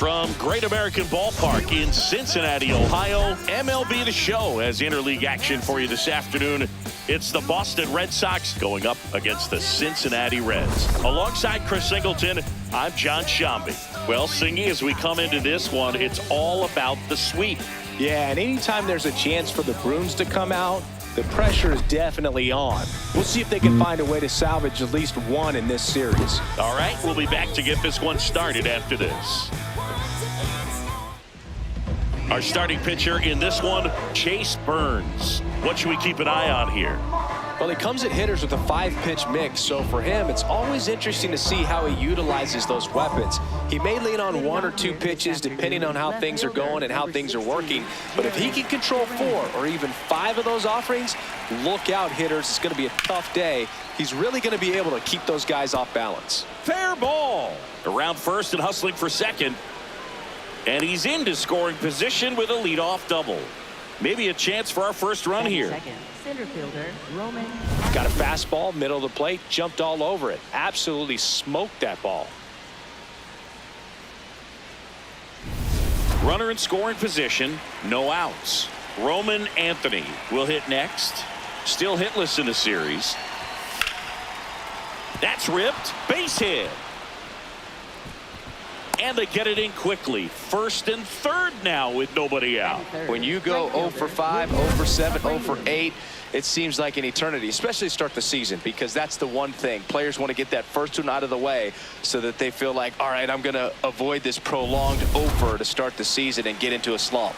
From Great American Ballpark in Cincinnati, Ohio, MLB The Show has interleague action for you this afternoon. It's the Boston Red Sox going up against the Cincinnati Reds. Alongside Chris Singleton, I'm John Shambi. Well, Singy, as we come into this one, it's all about the sweep. Yeah, and anytime there's a chance for the Bruins to come out, the pressure is definitely on. We'll see if they can find a way to salvage at least one in this series. All right, we'll be back to get this one started after this. Our starting pitcher in this one, Chase Burns. What should we keep an eye on here? Well, he comes at hitters with a 5-pitch mix, so for him, it's always interesting to see how he utilizes those weapons. He may lean on 1 or 2 pitches depending on how things are going and how things are working, but if he can control 4 or even 5 of those offerings, look out, hitters. It's going to be a tough day. He's really going to be able to keep those guys off balance. Fair ball. Around first and hustling for second. And he's into scoring position with a leadoff double. Maybe a chance for our first run here. Center fielder, Roman. Got a fastball, middle of the plate, jumped all over it. Absolutely smoked that ball. Runner in scoring position, no outs. Roman Anthony will hit next. Still hitless in the series. That's ripped. Base hit. And they get it in quickly. First and third now with nobody out. When you go 0 for 5, 0 for 7, 0 for 8, it seems like an eternity, especially to start the season, because that's the one thing. Players want to get that first one out of the way so that they feel like, all right, I'm going to avoid this prolonged over to start the season and get into a slump.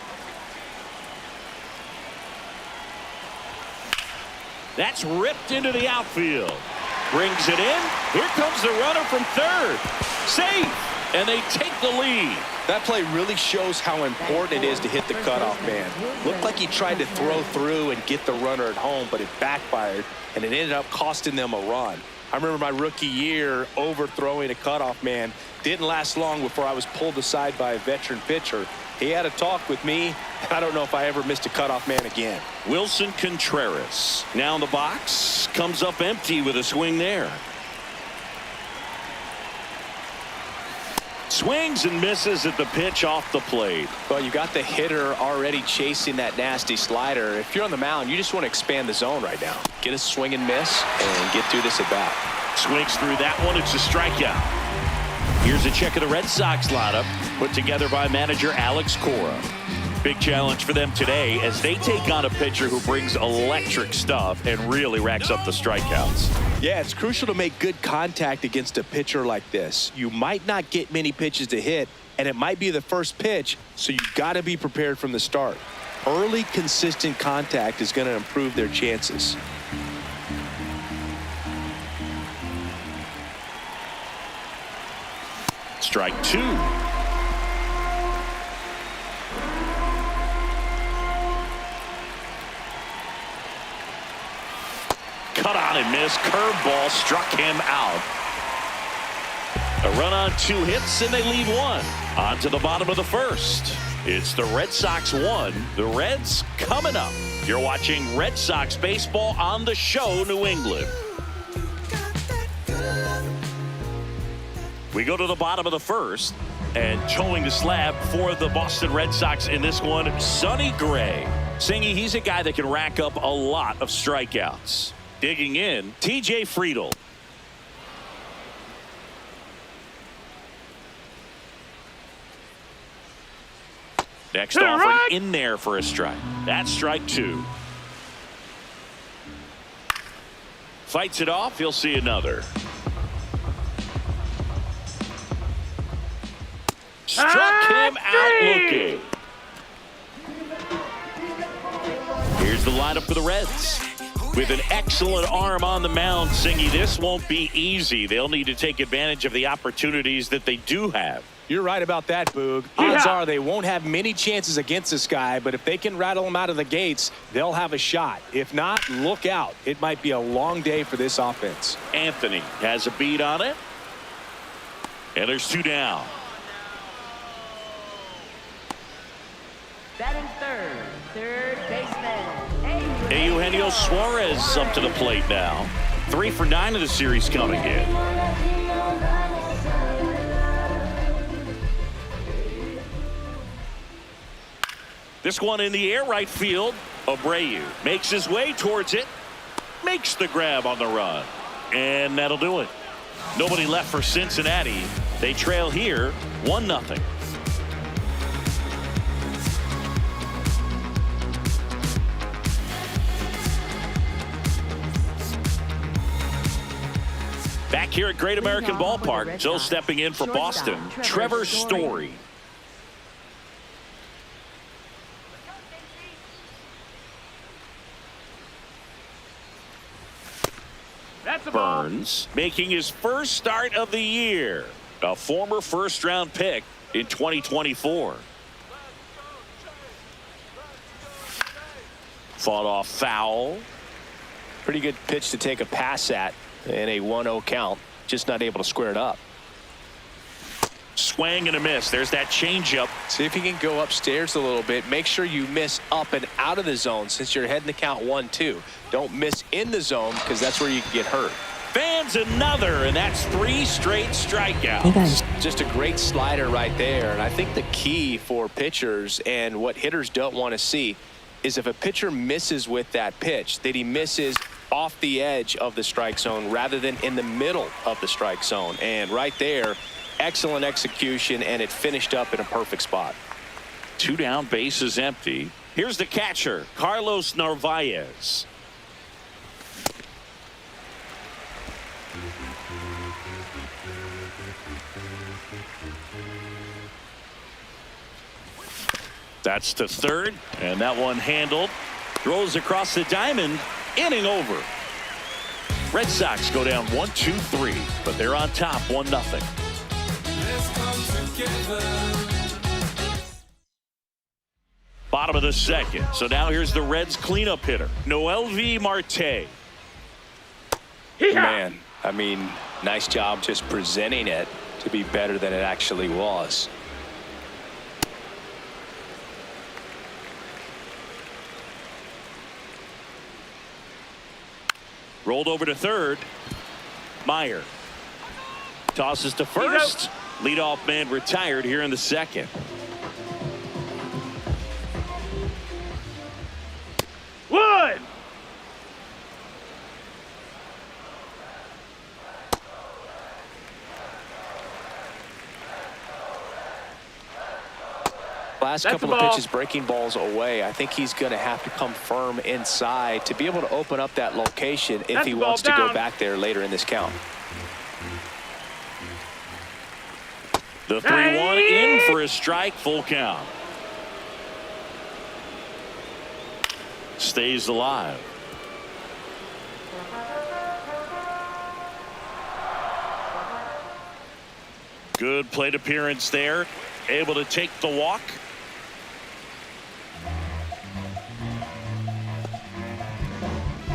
That's ripped into the outfield. Brings it in. Here comes the runner from third. Safe. And they take the lead. That play really shows how important it is to hit the cutoff man. Looked like he tried to throw through and get the runner at home, but it backfired, and it ended up costing them a run. I remember my rookie year overthrowing a cutoff man. Didn't last long before I was pulled aside by a veteran pitcher. He had a talk with me. I don't know if I ever missed a cutoff man again. Wilson Contreras now in the box. Comes up empty with a swing there. Swings and misses at the pitch off the plate. Well, you got the hitter already chasing that nasty slider. If you're on the mound, you just want to expand the zone right now. Get a swing and miss and get through this at bat. Swings through that one. It's a strikeout. Here's a check of the Red Sox lineup put together by manager Alex Cora. Big challenge for them today as they take on a pitcher who brings electric stuff and really racks up the strikeouts. Yeah, it's crucial to make good contact against a pitcher like this. You might not get many pitches to hit, and it might be the first pitch, so you've got to be prepared from the start. Early, consistent contact is going to improve their chances. Strike 2. Cut on and miss. Curveball struck him out. A run on 2 hits and they lead 1. On to the bottom of the first. It's the Red Sox 1. The Reds coming up. You're watching Red Sox baseball on the show, New England. We go to the bottom of the first. And towing the slab for the Boston Red Sox in this one, Sonny Gray. Singy, he's a guy that can rack up a lot of strikeouts. Digging in, TJ Friedl. Next offering in there for a strike. That's strike 2. Fights it off. He'll see another. Struck him out looking. Here's the lineup for the Reds. With an excellent arm on the mound, Singy, this won't be easy. They'll need to take advantage of the opportunities that they do have. You're right about that, Boog. Odds are they won't have many chances against this guy, but if they can rattle him out of the gates, they'll have a shot. If not, look out. It might be a long day for this offense. Anthony has a beat on it. And there's 2 down. Batting third baseman. Eugenio Suarez up to the plate now. 3 for 9 of the series coming in. This one in the air right field. Abreu makes his way towards it. Makes the grab on the run. And that'll do it. Nobody left for Cincinnati. They trail here 1-0. Back here at Great American Ballpark, so stepping in for Boston, Trevor Story. Burns making his first start of the year. A former first-round pick in 2024. Fought off foul. Pretty good pitch to take a pass at in a 1-0 count. Just not able to square it up. Swing and a miss. There's that changeup. See if you can go upstairs a little bit. Make sure you miss up and out of the zone since you're heading the count 1-2. Don't miss in the zone because that's where you can get hurt. Fans another, and that's 3 straight strikeouts. Just a great slider right there. And I think the key for pitchers and what hitters don't want to see is if a pitcher misses with that pitch, that he misses off the edge of the strike zone rather than in the middle of the strike zone. And right there, excellent execution, and it finished up in a perfect spot. 2 down, bases empty. Here's the catcher, Carlos Narvaez. That's to third, and that one handled. Throws across the diamond. Inning over. Red Sox go down 1-2-3, but they're on top 1-0. Bottom of the second. So now here's the Reds cleanup hitter, Mlb Marte. Man, I mean, nice job just presenting it to be better than it actually was. Rolled over to third. Meyer tosses to first. Leadoff man retired here in the second. Wood. Last couple of pitches breaking balls away. I think he's going to have to come firm inside to be able to open up that location if he wants to go back there later in this count. The 3-1 in for a strike, full count. Stays alive. Good plate appearance there. Able to take the walk.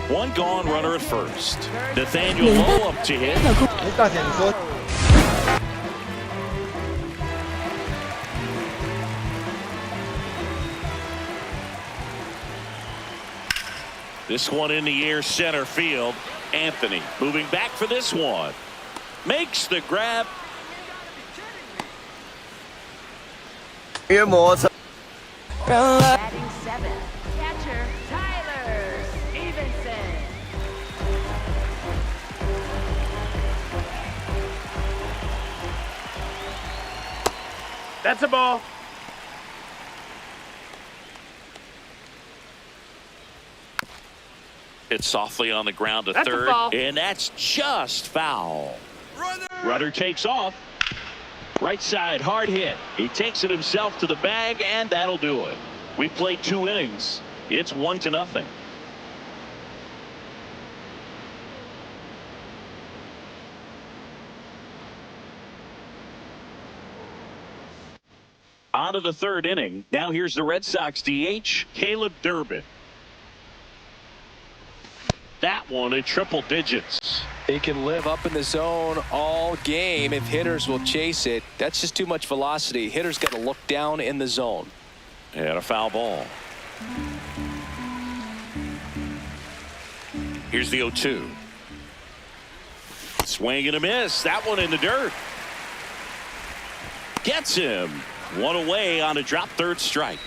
One gone, runner at first. Nathaniel Lowe up to hit. This one in the air, center field. Anthony moving back for this one. Makes the grab. Batting 7, catcher Tyler Stevenson. That's a ball. It's softly on the ground to third, and that's just foul. Runner takes off. Right side, hard hit. He takes it himself to the bag, and that'll do it. We played 2 innings. It's 1-0. On to the 3rd inning. Now here's the Red Sox DH, Caleb Durbin. That one in triple digits. He can live up in the zone all game if hitters will chase it. That's just too much velocity. Hitters got to look down in the zone. And a foul ball. Here's the 0-2. Swing and a miss. That one in the dirt. Gets him. One away on a drop, 3rd strike.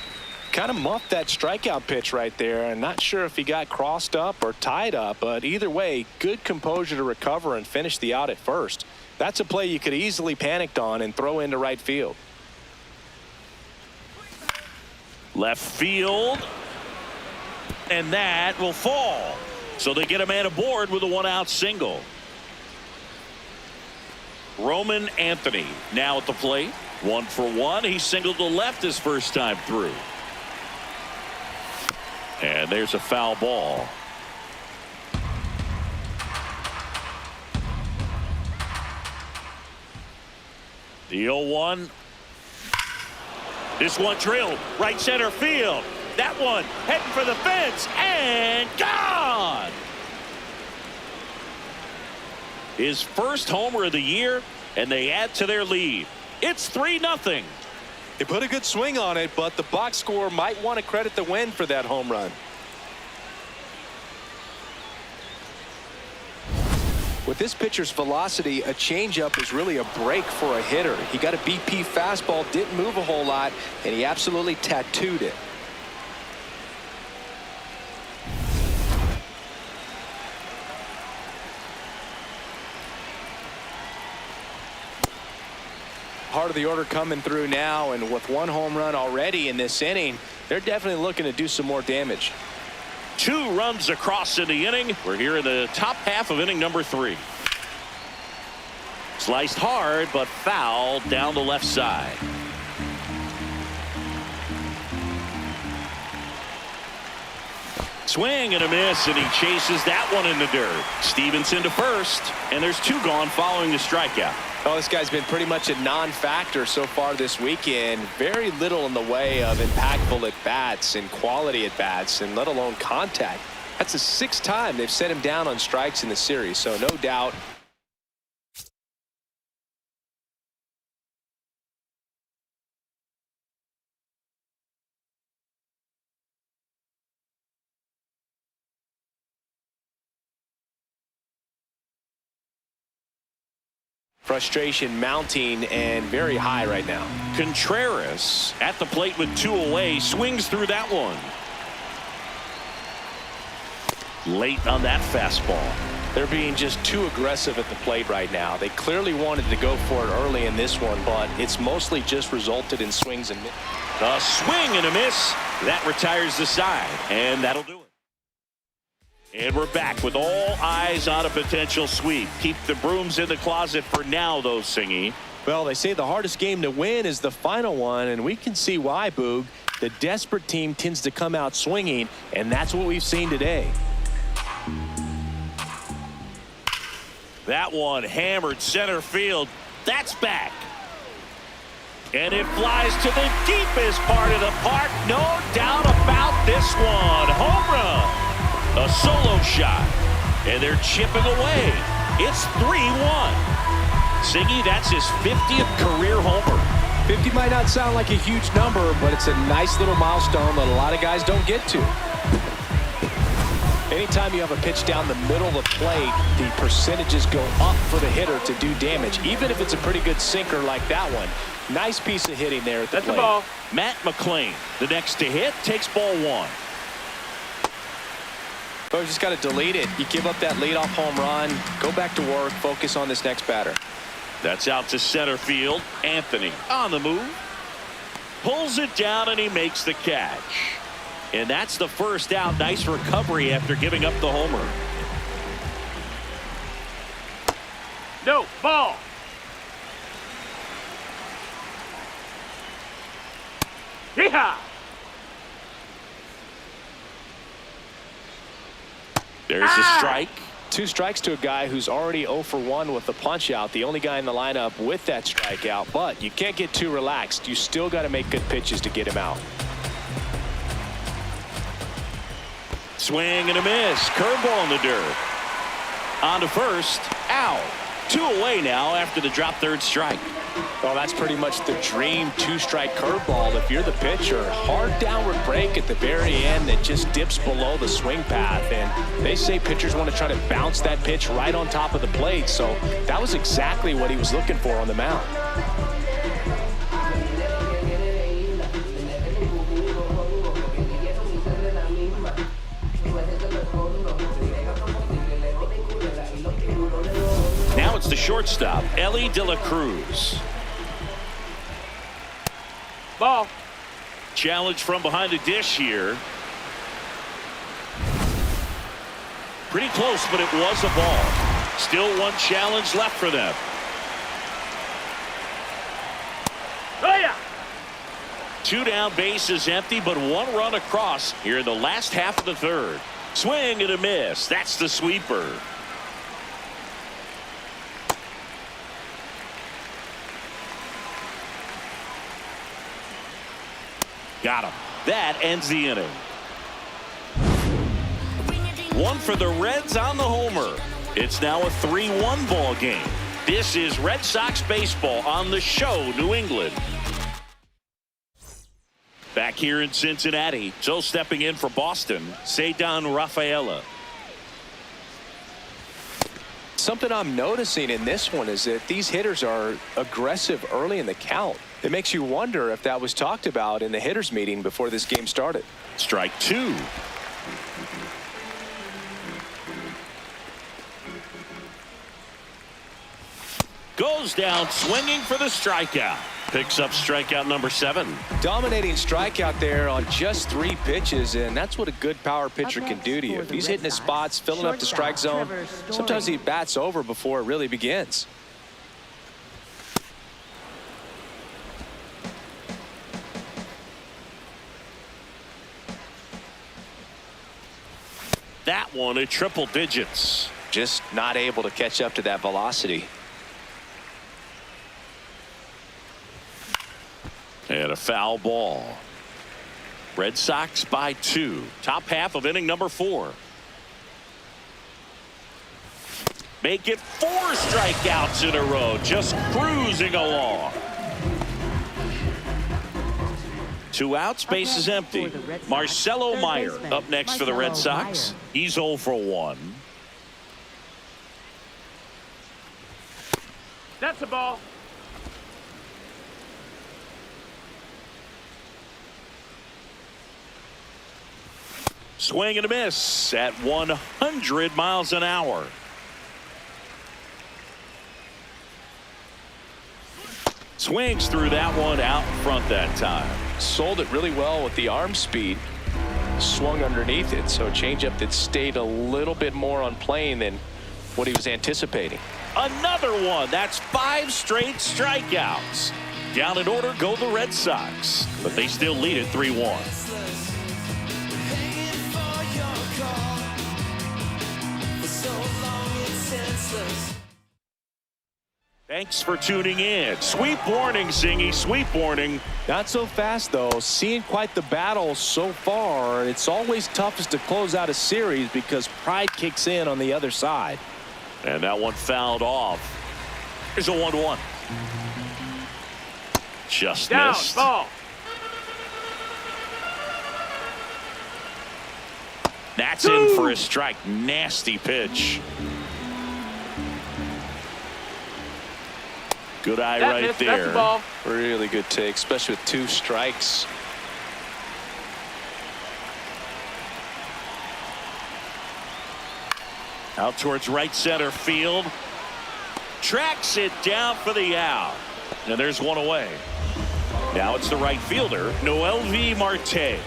Kind of muffed that strikeout pitch right there, and not sure if he got crossed up or tied up, but either way, good composure to recover and finish the out at first. That's a play you could easily panicked on and throw into right field. Left field, and that will fall. So they get a man aboard with a one-out single. Roman Anthony now at the plate. 1 for 1. He singled to left his first time through. And there's a foul ball. The 0-1. This one drilled right center field. That one heading for the fence and gone. His first homer of the year, and they add to their lead. It's 3-0. They put a good swing on it, but the box score might want to credit the win for that home run. With this pitcher's velocity, a changeup is really a break for a hitter. He got a BP fastball, didn't move a whole lot, and he absolutely tattooed it. Part of the order coming through now, and with 1 home run already in this inning, they're definitely looking to do some more damage. 2 runs across in the inning. We're here in the top half of inning number 3. Sliced hard, but fouled down the left side. Swing and a miss, and he chases that one in the dirt. Stevenson to first, and there's 2 gone following the strikeout. Oh, this guy's been pretty much a non-factor so far this weekend. Very little in the way of impactful at-bats and quality at-bats, and let alone contact. That's the 6th time they've set him down on strikes in the series, so no doubt. Frustration mounting and very high right now. Contreras at the plate with 2 away, swings through that one. Late on that fastball. They're being just too aggressive at the plate right now. They clearly wanted to go for it early in this one, but it's mostly just resulted in swings and misses. A swing and a miss. That retires the side, and that'll do it. And we're back with all eyes on a potential sweep. Keep the brooms in the closet for now, though, Singy. Well, they say the hardest game to win is the final one, and we can see why, Boog. The desperate team tends to come out swinging, and that's what we've seen today. That one hammered center field. That's back. And it flies to the deepest part of the park. No doubt about this one. Home run. A solo shot, and they're chipping away. It's 3-1. Siggy, that's his 50th career homer. 50 might not sound like a huge number, but it's a nice little milestone that a lot of guys don't get to. Anytime you have a pitch down the middle of the plate, the percentages go up for the hitter to do damage, even if it's a pretty good sinker like that one. Nice piece of hitting there at the plate. That's the ball. Matt McClain, the next to hit, takes ball 1. Oh, you just got to delete it. You give up that leadoff home run, go back to work, focus on this next batter. That's out to center field. Anthony on the move. Pulls it down, and he makes the catch. And that's the first out. Nice recovery after giving up the homer. No, ball. Yeehaw! There's a strike. 2 strikes to a guy who's already 0 for 1 with the punch out. The only guy in the lineup with that strikeout. But you can't get too relaxed. You still got to make good pitches to get him out. Swing and a miss. Curveball in the dirt. On to first. Out. 2 away now after the drop third strike. Well, that's pretty much the dream 2-strike curveball. If you're the pitcher, hard downward break at the very end that just dips below the swing path. And they say pitchers want to try to bounce that pitch right on top of the plate. So that was exactly what he was looking for on the mound. shortstop, Ellie De La Cruz. Ball. Challenge from behind the dish here. Pretty close, but it was a ball. Still one challenge left for them. Oh, yeah. 2 down, bases empty, but 1 run across here in the last half of the third. Swing and a miss. That's the sweeper. Got him. That ends the inning. 1 for the Reds on the homer. It's now a 3-1 ball game. This is Red Sox baseball on the show, New England. Back here in Cincinnati, so stepping in for Boston, Ceddanne Rafaela. Something I'm noticing in this one is that these hitters are aggressive early in the count. It makes you wonder if that was talked about in the hitters meeting before this game started. Strike 2. Goes down swinging for the strikeout. Picks up strikeout number 7. Dominating strikeout there on just 3 pitches, and that's what a good power pitcher can do to you. If he's hitting his spots, filling up the strike zone, sometimes he bats over before it really begins. That one at triple digits. Just not able to catch up to that velocity. And a foul ball. Red Sox by 2. Top half of inning number 4. Make it 4 strikeouts in a row. Just cruising along. 2 outs, base is empty. Marcelo Meyer up next for the Red Sox. He's 0 for 1. That's a ball. Swing and a miss at 100 miles an hour. Swings through that one out front that time. Sold it really well with the arm speed. Swung underneath it, so a changeup that stayed a little bit more on plane than what he was anticipating. Another one. That's 5 straight strikeouts. Down in order go the Red Sox, but they still lead it 3-1. Thanks for tuning in. Sweep warning, Singy. Sweep warning. Not so fast, though. Seeing quite the battle so far. It's always toughest to close out a series because pride kicks in on the other side. And that one fouled off. Here's a 1-1. Just down, missed. Ball. That's in for a strike. Nasty pitch. Good eye right there. That's the ball. Really good take, especially with 2 strikes. Out towards right center field. Tracks it down for the out. And there's one away. Now it's the right fielder, Mlb Marte.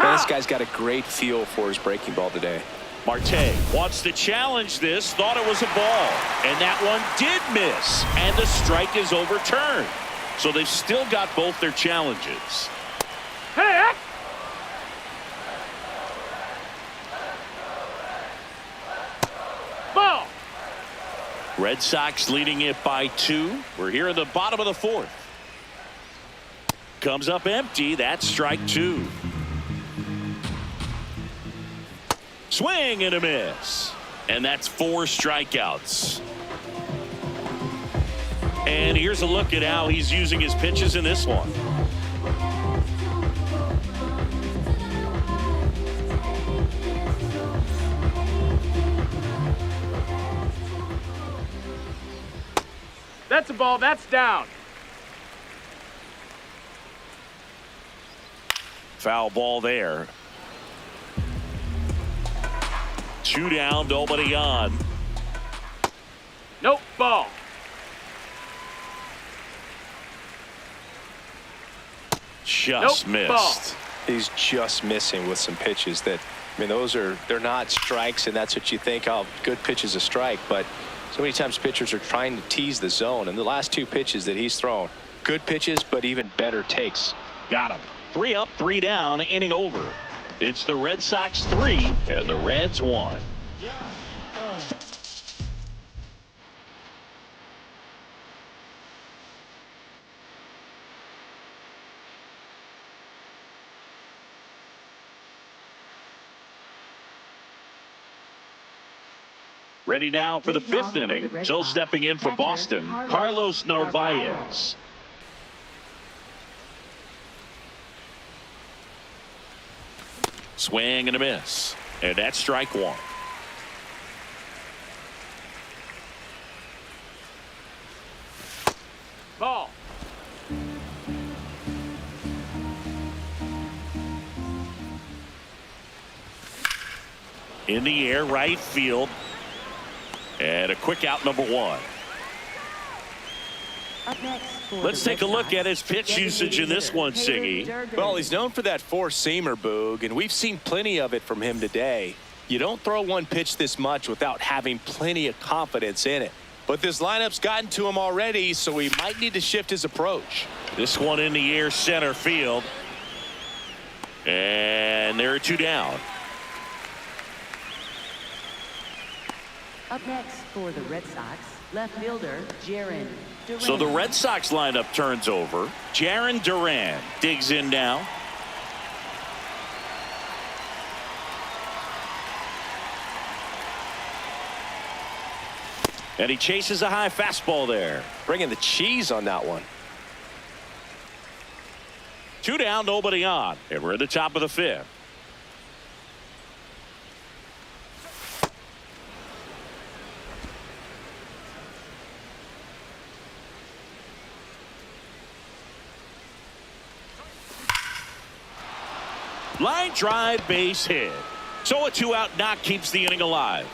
Man, this guy's got a great feel for his breaking ball today. Marte wants to challenge this, thought it was a ball, and that one did miss, and the strike is overturned. So they've still got both their challenges. Hey! Ball! Red Sox leading it by 2. We're here in the bottom of the 4th. Comes up empty. That's strike 2. Swing and a miss. And that's 4 strikeouts. And here's a look at how he's using his pitches in this one. That's a ball. That's down. Foul ball there. 2 down, nobody on. Nope, ball. Just Nope, ball. missed. He's just missing with some pitches that, I mean, they're not strikes, and that's what you think, oh, good pitch is a strike, but so many times pitchers are trying to tease the zone, and the last two pitches that he's thrown, good pitches, but even better takes. Got him. 3 up, 3 down, inning over. It's the Red Sox 3 and the Reds 1. Ready now for the 5th inning. So stepping in for Boston, Carlos Narvaez. Swing and a miss. And that's strike 1. Ball. In the air, right field. And a quick out, number 1. Let's take a look at his pitch usage in this one, Siggy. Well, he's known for that four-seamer, Boog, and we've seen plenty of it from him today. You don't throw one pitch this much without having plenty of confidence in it. But this lineup's gotten to him already, so he might need to shift his approach. This one in the air, center field. And there are 2 down. Up next for the Red Sox, left fielder Jaron Duran. So the Red Sox lineup turns over. Jaron Duran digs in now. And he chases a high fastball there. Bringing the cheese on that one. 2 down, nobody on. And we're at the top of the 5th. Line drive, base hit. So a 2-out knock keeps the inning alive.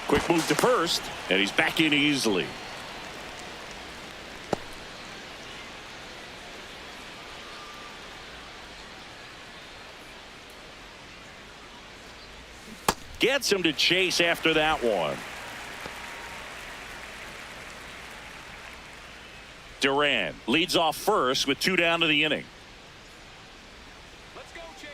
Quick move to first, and he's back in easily. Gets him to chase after that one. Duran leads off first with 2 down to the inning. Let's go, Chase.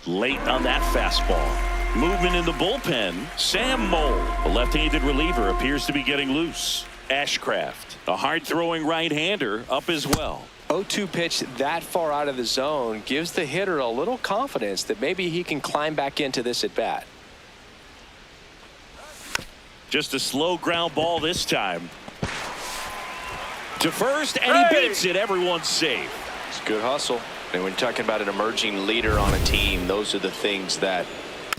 Late on that fastball. Movement in the bullpen. Sam Moll, the left-handed reliever, appears to be getting loose. Ashcraft, a hard-throwing right-hander, up as well. 0-2 pitch that far out of the zone gives the hitter a little confidence that maybe he can climb back into this at bat. Just a slow ground ball this time. To first, and he beats it. Everyone's safe. It's a good hustle. And when you're talking about an emerging leader on a team, those are the things that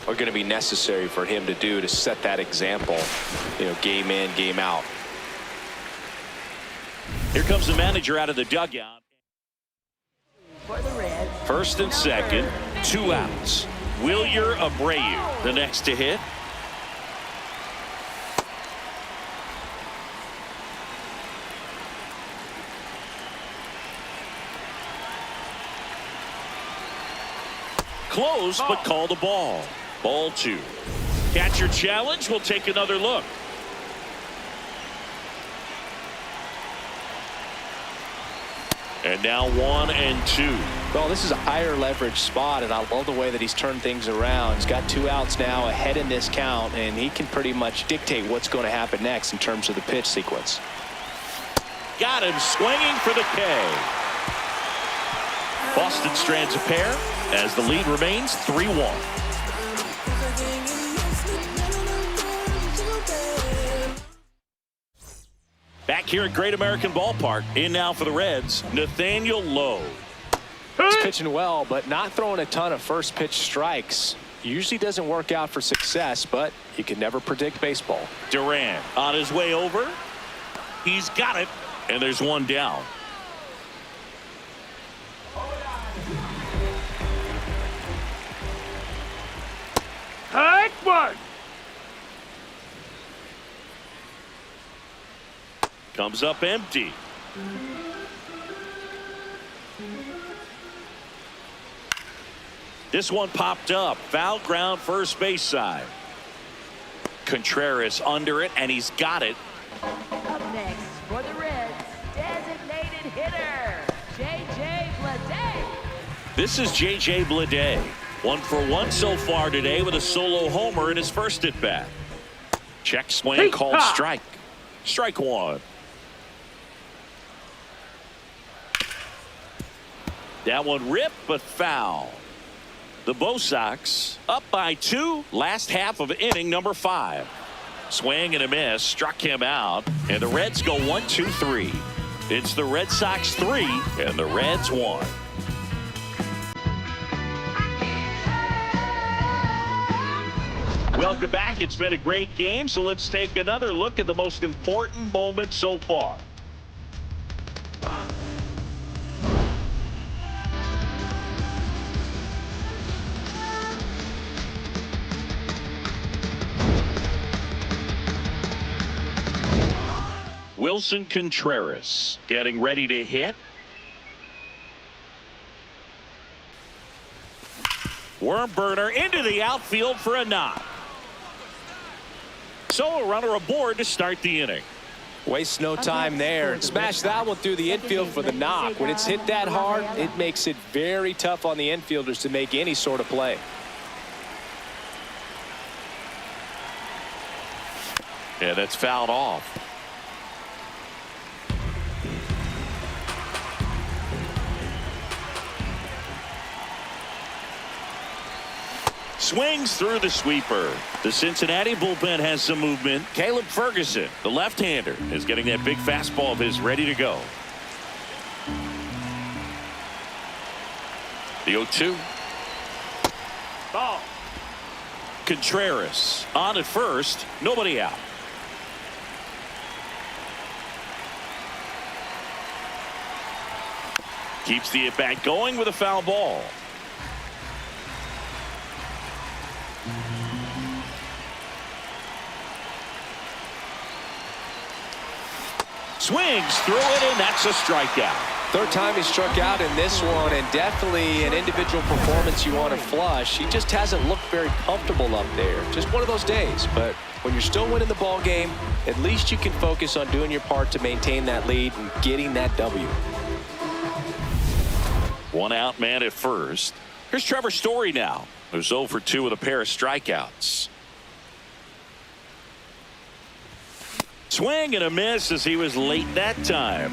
are going to be necessary for him to do to set that example, you know, game in, game out. Here comes the manager out of the dugout. For the Reds, First and second, 2 outs. Wilyer Abreu, the next to hit. Close, but called a ball. Ball 2. Catcher challenge. We'll take another look. And now 1 and 2. Well, this is a higher leverage spot, and I love the way that he's turned things around. He's got 2 outs now ahead in this count, and he can pretty much dictate what's going to happen next in terms of the pitch sequence. Got him swinging for the K. Boston strands a pair as the lead remains 3-1. Back here at Great American Ballpark, in now for the Reds, Nathaniel Lowe. He's pitching well, but not throwing a ton of first pitch strikes. Usually doesn't work out for success, but you can never predict baseball. Duran on his way over. He's got it, and there's 1 down. Take one. Comes up empty. This one popped up. Foul ground, first base side. Contreras under it, and he's got it. Up next for the Reds, designated hitter, J.J. Bleday. This is J.J. Bleday. 1 for 1 so far today with a solo homer in his first at bat. Check swing, called strike. Strike one. That one ripped, but foul. The Bo Sox up by 2, last half of inning number 5. Swing and a miss, struck him out, and the Reds go 1-2-3. It's the Red Sox 3 and the Reds 1. Welcome back. It's been a great game, so let's take another look at the most important moment so far. Wilson Contreras getting ready to hit. Worm burner into the outfield for a knock. So a runner aboard to start the inning. Waste no time there. Smash that one through the infield for the knock. When it's hit that hard, it makes it very tough on the infielders to make any sort of play. Yeah, that's fouled off. Swings through the sweeper. The Cincinnati bullpen has some movement. Caleb Ferguson, the left-hander, is getting that big fastball of his ready to go. The 0-2. Ball. Contreras on at first. Nobody out. Keeps the at-bat going with a foul ball. Swings through it, and that's a strikeout. Third time he struck out in this one, and definitely an individual performance you want to flush. He just hasn't looked very comfortable up there. Just one of those days. But when you're still winning the ball game, at least you can focus on doing your part to maintain that lead and getting that W. One out man at first. Here's Trevor Story now, who's 0 for 2 with a pair of strikeouts. Swing and a miss as he was late that time.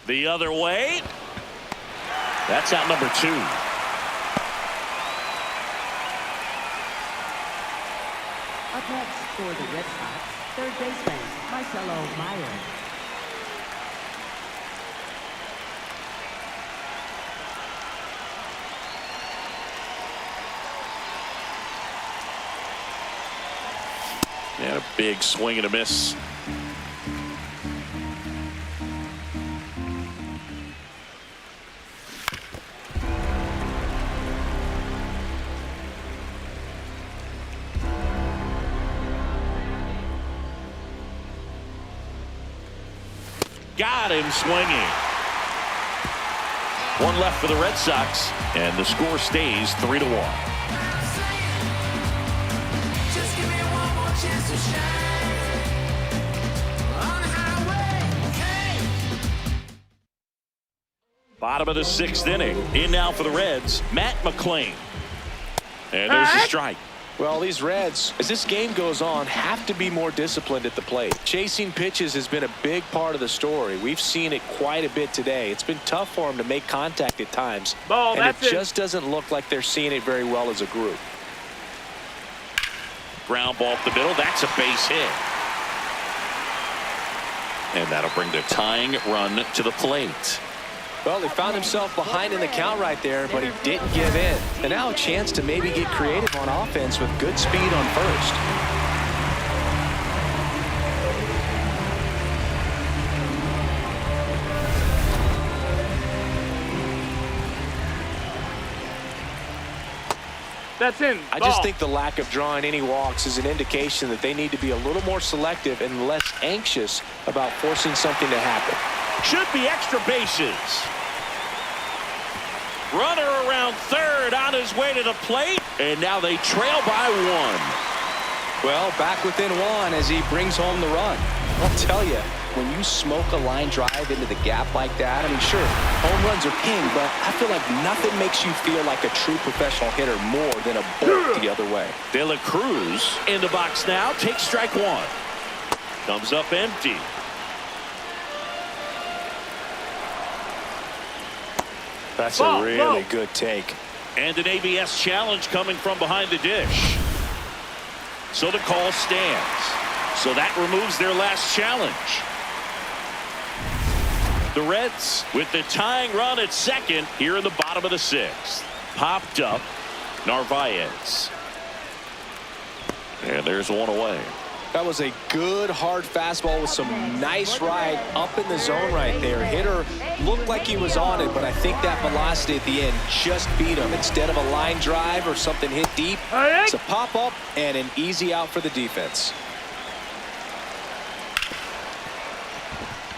The other way. That's out number 2. Up next for the Red Sox, third baseman, Marcelo Meyer. And a big swing and a miss. Got him swinging. One left for the Red Sox, and the score stays 3-1. Bottom of the 6th inning. In now for the Reds, Matt McClain. And there's a strike. Well, these Reds, as this game goes on, have to be more disciplined at the plate. Chasing pitches has been a big part of the story. We've seen it quite a bit today. It's been tough for them to make contact at times. Ball, and it just doesn't look like they're seeing it very well as a group. Ground ball up the middle. That's a base hit. And that'll bring the tying run to the plate. Well, he found himself behind in the count right there, but he didn't give in. And now a chance to maybe get creative on offense with good speed on first. That's in. I just think the lack of drawing any walks is an indication that they need to be a little more selective and less anxious about forcing something to happen. Should be extra bases. Runner around third on his way to the plate, and now they trail by 1. Well, back within 1 as he brings home the run. I'll tell you, when you smoke a line drive into the gap like that, I mean, sure, home runs are king, but I feel like nothing makes you feel like a true professional hitter more than a bolt the other way. De La Cruz in the box now, takes strike 1. Comes up empty. That's a really good take. And an ABS challenge coming from behind the dish. So the call stands. So that removes their last challenge. The Reds with the tying run at second here in the bottom of the 6th. Popped up Narvaez. And there's 1 away. That was a good hard fastball with some nice ride up in the zone right there. Hitter looked like he was on it, but I think that velocity at the end just beat him. Instead of a line drive or something hit deep, it's a pop up and an easy out for the defense.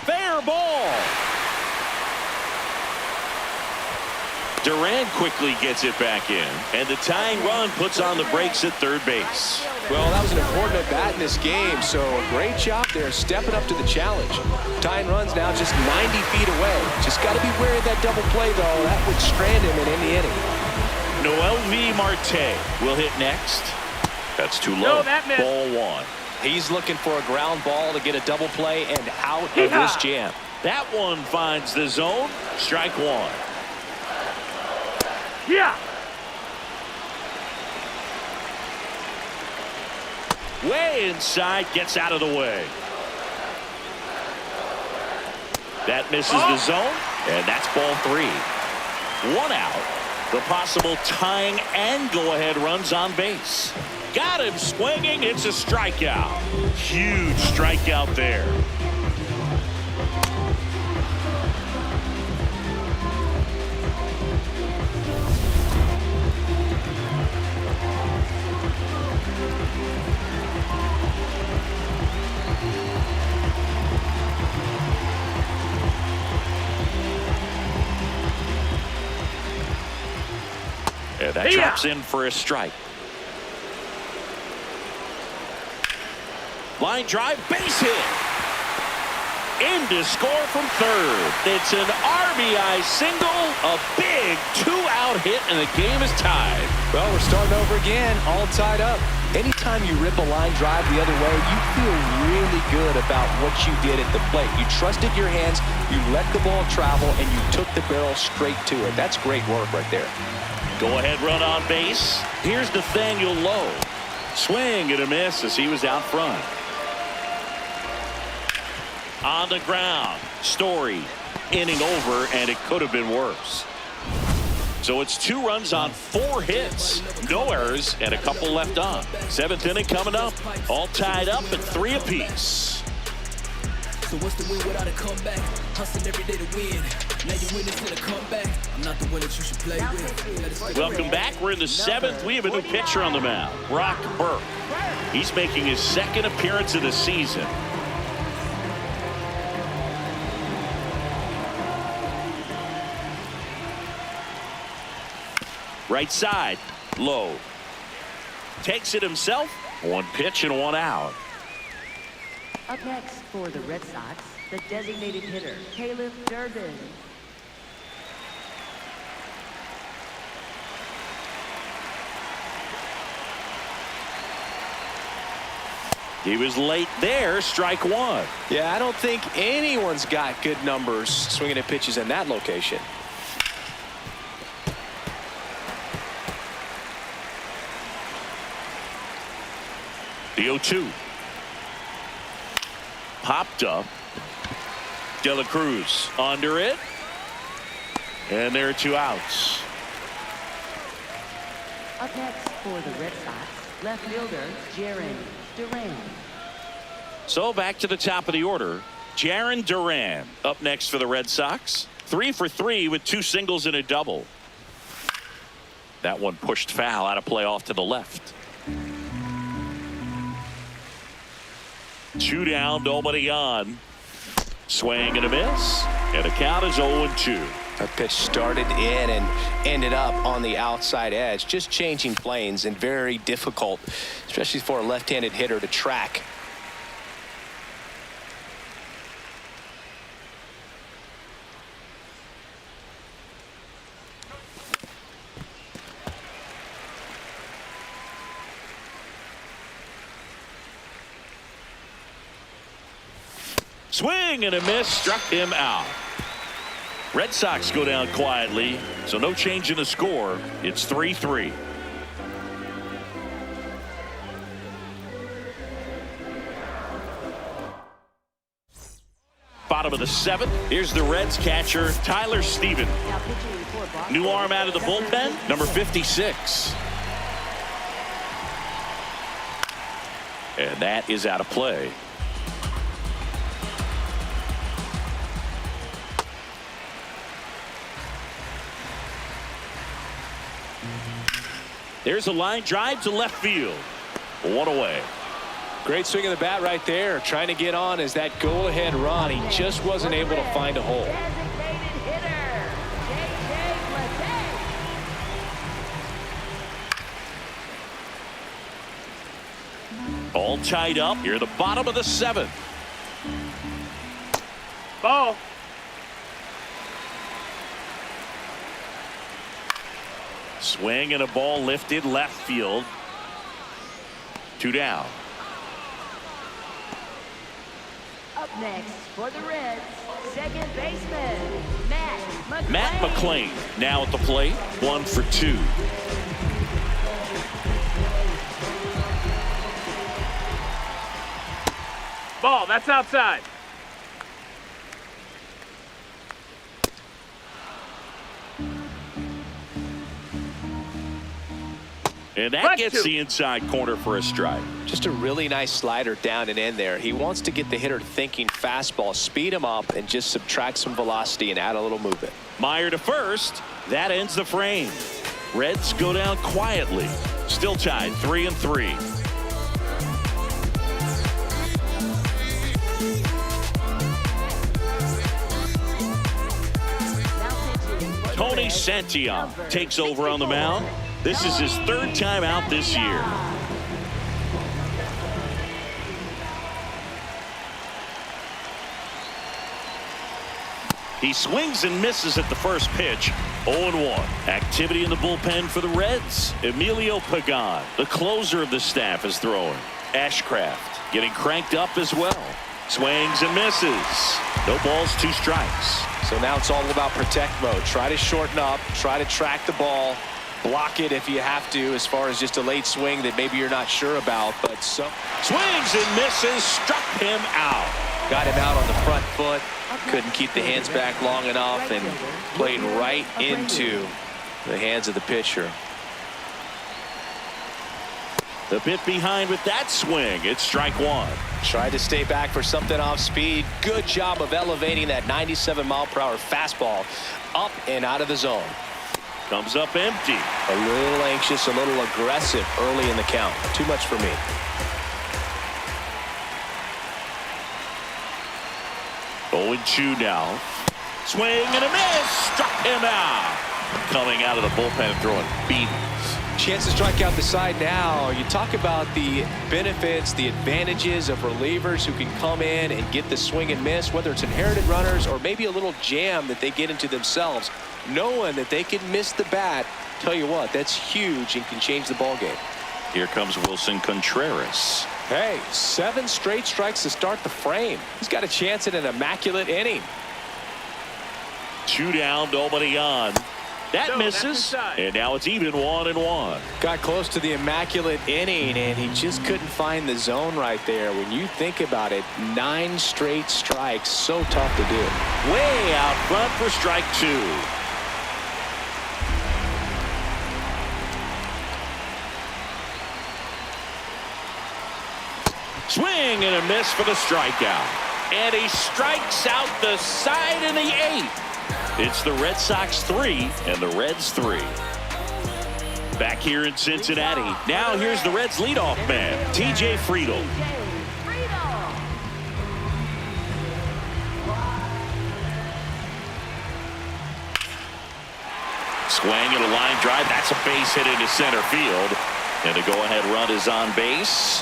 Fair ball. Duran quickly gets it back in, and the tying run puts on the brakes at third base. Well, that was an important at-bat in this game, so a great job there stepping up to the challenge. Tying runs now just 90 feet away. Just got to be wary of that double play, though. That would strand him in any inning. Mlb Marte will hit next. That's too low. Ball 1. He's looking for a ground ball to get a double play and out of this jam. That one finds the zone. Strike 1. Yeah. Way inside, gets out of the way. That misses the zone, and that's ball 3. 1 out. The possible tying and go-ahead runs on base. Got him swinging. It's a strikeout. Huge strikeout there. And that drops in for a strike. Line drive, base hit. In to score from third. It's an RBI single, a big 2-out hit, and the game is tied. Well, we're starting over again, all tied up. Anytime you rip a line drive the other way, you feel really good about what you did at the plate. You trusted your hands, you let the ball travel, and you took the barrel straight to it. That's great work right there. Go-ahead run on base. Here's Nathaniel Lowe. Swing and a miss as he was out front. On the ground. Story. Inning over, and it could have been worse. So it's 2 runs on 4 hits. No errors and a couple left on. 7th inning coming up. All tied up at 3 apiece. So what's the win without a comeback? Hustling every day to win. Now you win until a comeback. I'm not the one that you should play with. Welcome back. We're in the 7th. We have a new pitcher on the mound. Brock Burke. He's making his 2nd appearance of the season. Right side. Low. Takes it himself. 1 pitch and 1 out. Up next for the Red Sox, the designated hitter, Caleb Durbin. He was late there. Strike 1. Yeah, I don't think anyone's got good numbers swinging at pitches in that location. The 0-2. Popped up. De La Cruz under it. And there are 2 outs. Up next for the Red Sox, left fielder, Jarren Duran. So back to the top of the order. Jarren Duran up next for the Red Sox. 3 for 3 with 2 singles and a double. That one pushed foul, out of play off to the left. 2 down, nobody on. Swing and a miss, and the count is 0-2. That pitch started in and ended up on the outside edge, just changing planes, and very difficult, especially for a left-handed hitter to track. Swing and a miss, struck him out. Red Sox go down quietly, so no change in the score. It's 3-3. Bottom of the 7th. Here's the Reds catcher, Tyler Stephen. New arm out of the bullpen, number 56. And that is out of play. There's a line drive to left field. 1 away. Great swing of the bat right there. Trying to get on as that go-ahead run. He just wasn't able to find a hole. All tied up here at the bottom of the 7th. Ball. Swing and a ball lifted left field. 2 down. Up next for the Reds, second baseman, Matt McClain now at the plate. 1 for 2. Ball. That's outside. And that gets the inside corner for a strike. Just a really nice slider down and in there. He wants to get the hitter thinking fastball, speed him up, and just subtract some velocity and add a little movement. Meyer to first. That ends the frame. Reds go down quietly. Still tied 3-3. Tony Santillan takes over on the mound. This is his 3rd time out this year. He swings and misses at the first pitch. 0-1. Activity in the bullpen for the Reds. Emilio Pagan, the closer of the staff, is throwing. Ashcraft getting cranked up as well. Swings and misses. No balls, 2 strikes. So now it's all about protect mode. Try to shorten up, try to track the ball, block it if you have to, as far as just a late swing that maybe you're not sure about. But so swings and misses, struck him out. Got him out on the front foot. Couldn't keep the hands back long enough and played right into the hands of the pitcher. The bit behind with that swing. It's strike 1. Tried to stay back for something off speed. Good job of elevating that 97-mile-per-hour fastball up and out of the zone. Comes up empty. A little anxious, a little aggressive early in the count. Too much for me. Oh, 2 now. Swing and a miss. Struck him out. Coming out of the bullpen and throwing beatings. Chance to strike out the side now. You talk about the benefits, the advantages of relievers who can come in and get the swing and miss, whether it's inherited runners or maybe a little jam that they get into themselves. Knowing that they can miss the bat, tell you what, that's huge and can change the ball game. Here comes Wilson Contreras. Hey, 7 straight strikes to start the frame. He's got a chance at an immaculate inning. 2 down, nobody on. That misses, and now it's even 1-1. Got close to the immaculate inning, and he just couldn't find the zone right there. When you think about it, 9 straight strikes, so tough to do. Way out front for strike 2. Swing and a miss for the strikeout. And he strikes out the side in the 8th. It's the Red Sox 3 and the Reds 3. Back here in Cincinnati. Now here's the Reds leadoff man, TJ Friedl. Swing and a line drive. That's a base hit into center field. And a go-ahead run is on base.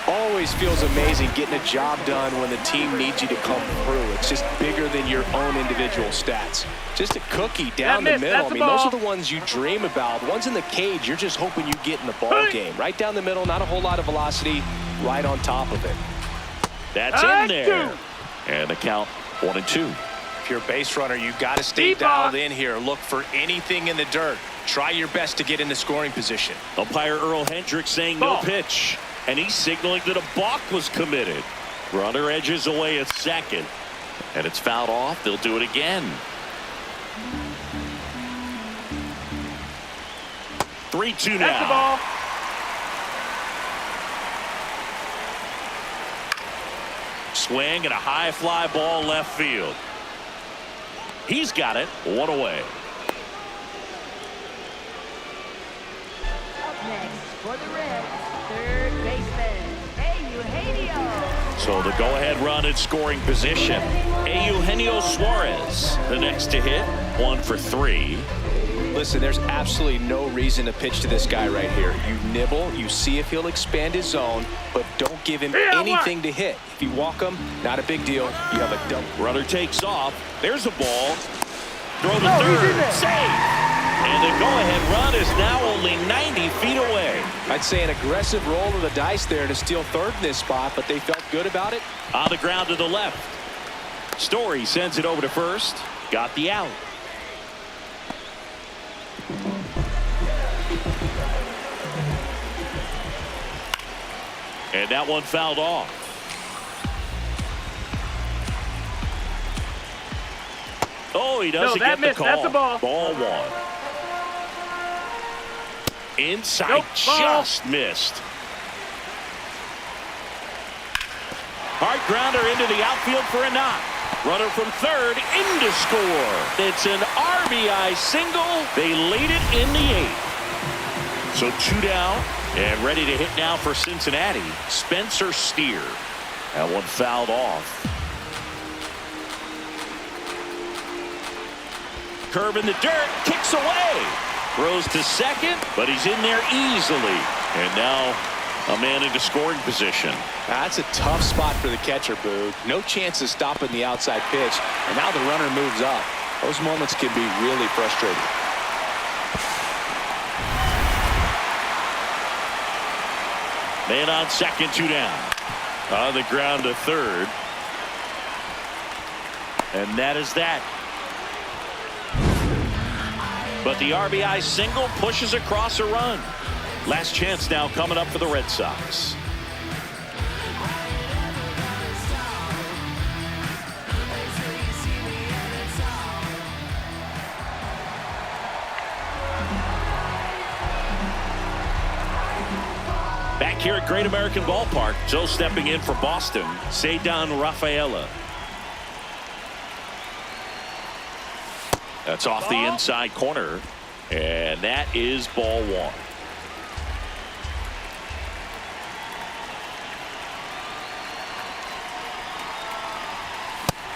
Always feels amazing getting a job done when the team needs you to come through. It's just bigger than your own individual stats. Just a cookie down the middle. I mean, those are the ones you dream about. The ones in the cage, you're just hoping you get in the ball game. Right down the middle, not a whole lot of velocity, right on top of it. That's in there. And the count 1-2. If you're a base runner, you got to stay dialed in here. Look for anything in the dirt. Try your best to get into scoring position. Umpire Earl Hendricks saying no pitch. And he's signaling that a balk was committed. Runner edges away at second. And it's fouled off. They'll do it again. 3-2 now. That's the ball. Swing and a high fly ball left field. He's got it. One away. Up next for the Reds, third baseman, Eugenio. So the go-ahead run in scoring position. Eugenio Suarez, the next to hit, 1 for 3. Listen, there's absolutely no reason to pitch to this guy right here. You nibble, you see if he'll expand his zone, but don't give him anything to hit. If you walk him, not a big deal. You have a dump. Runner takes off. There's a ball. Throw to third. Save. And the go-ahead run is now only 90 feet away. I'd say an aggressive roll of the dice there to steal third in this spot, but they felt good about it. On the ground to the left. Story sends it over to first. Got the out. And that one fouled off. Oh, he doesn't get the call. That's a ball. Ball 1. Inside, just missed. Hard grounder into the outfield for a knock. Runner from third in to score. It's an RBI single. They lead it in the 8th. So 2 down and ready to hit now for Cincinnati. Spencer Steer. That one fouled off. Curve in the dirt, kicks away. Throws to second, but he's in there easily. And now a man into scoring position. That's a tough spot for the catcher, Boog. No chance of stopping the outside pitch. And now the runner moves up. Those moments can be really frustrating. Man on second, 2 down. On the ground to third. And that is that. But the RBI single pushes across a run. Last chance now coming up for the Red Sox. Back here at Great American Ballpark, Joe stepping in for Boston, Ceddanne Rafaela. That's off the inside corner, and that is ball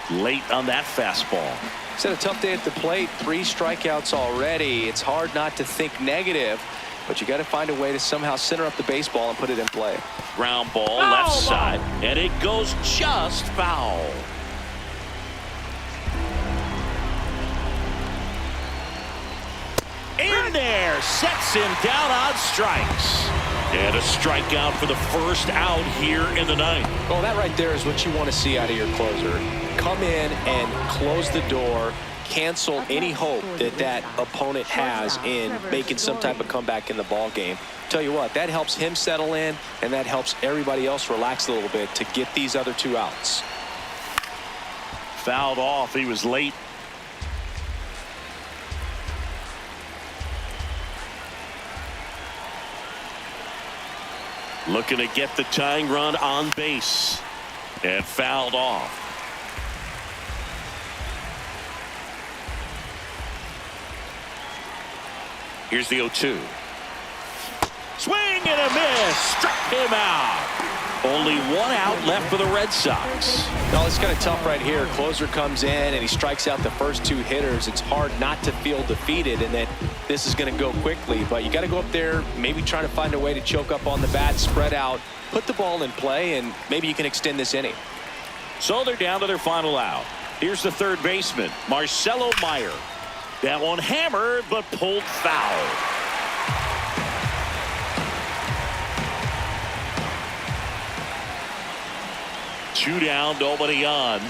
1. Late on that fastball. It's had a tough day at the plate. 3 strikeouts already. It's hard not to think negative, but you got to find a way to somehow center up the baseball and put it in play. Ground ball left side, and it goes just foul. In there, sets him down on strikes. And a strikeout for the first out here in the 9th. Well, that right there is what you want to see out of your closer. Come in and close the door, cancel any hope that that opponent has in making some type of comeback in the ball game. Tell you what, that helps him settle in, and that helps everybody else relax a little bit to get these other 2 outs. Fouled off. He was late. Looking to get the tying run on base. And fouled off. Here's the 0-2. Swing and a miss. Struck him out. Only one out left for the Red Sox. No, it's kind of tough right here. Closer comes in and he strikes out the first two hitters. It's hard not to feel defeated, and then this is going to go quickly. But you got to go up there, maybe trying to find a way to choke up on the bat, spread out, put the ball in play, and maybe you can extend this inning. So they're down to their final out. Here's the third baseman, Marcelo Meyer. That one hammered, but pulled foul. Two down, nobody on.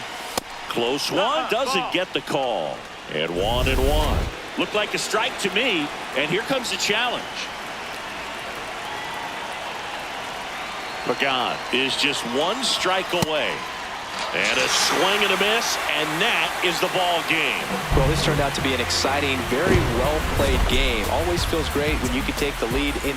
Close one, doesn't get the call. And 1-1. Looked like a strike to me, and here comes the challenge. Pagan is just one strike away. And a swing and a miss, and that is the ball game. Well, this turned out to be an exciting, very well-played game. Always feels great when you can take the lead in